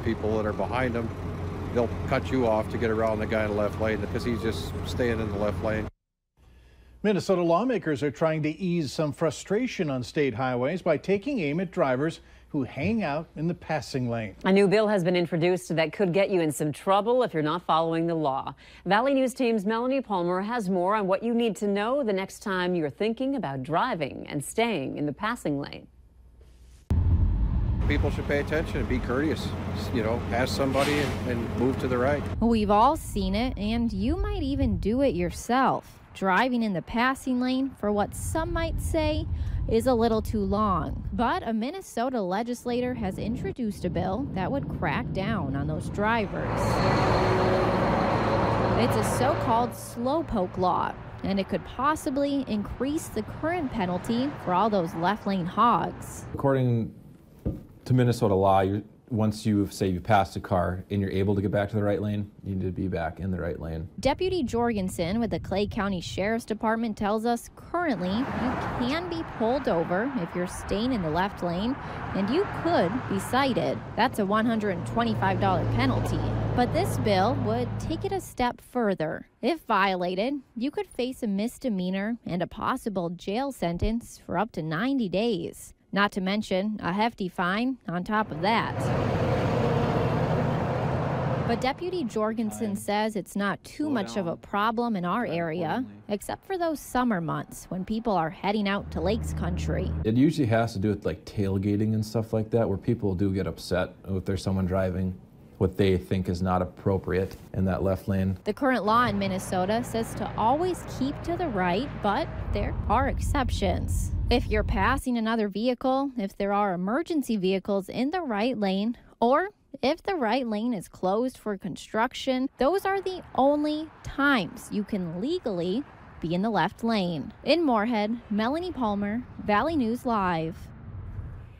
people that are behind them, they'll cut you off to get around the guy in the left lane because he's just staying in the left lane. Minnesota lawmakers are trying to ease some frustration on state highways by taking aim at drivers who hang out in the passing lane. A new bill has been introduced that could get you in some trouble if you're not following the law. Valley News Team's Melanie Palmer has more on what you need to know the next time you're thinking about driving and staying in the passing lane. People should pay attention and be courteous. Pass somebody and move to the right. We've all seen it, and you might even do it yourself. Driving in the passing lane for what some might say is a little too long. But a Minnesota legislator has introduced a bill that would crack down on those drivers. It's a so-called slowpoke law, and it could possibly increase the current penalty for all those left lane hogs. According to Minnesota law, once you pass a car and you're able to get back to the right lane, you need to be back in the right lane. Deputy Jorgensen with the Clay County Sheriff's Department tells us currently you can be pulled over if you're staying in the left lane, and you could be cited. That's a $125 penalty. But this bill would take it a step further. If violated, you could face a misdemeanor and a possible jail sentence for up to 90 days. Not to mention a hefty fine on top of that. But Deputy Jorgensen says it's not too much of a problem in our area, except for those summer months when people are heading out to Lakes Country. It usually has to do with like tailgating and stuff like that, where people do get upset if there's someone driving what they think is not appropriate in that left lane. The current law in Minnesota says to always keep to the right, but there are exceptions. If you're passing another vehicle, if there are emergency vehicles in the right lane, or if the right lane is closed for construction, those are the only times you can legally be in the left lane. In Moorhead, Melanie Palmer, Valley News Live.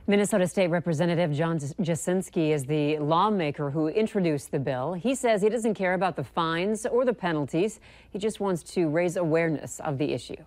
Minnesota State Representative John Jasinski is the lawmaker who introduced the bill. He says he doesn't care about the fines or the penalties. He just wants to raise awareness of the issue.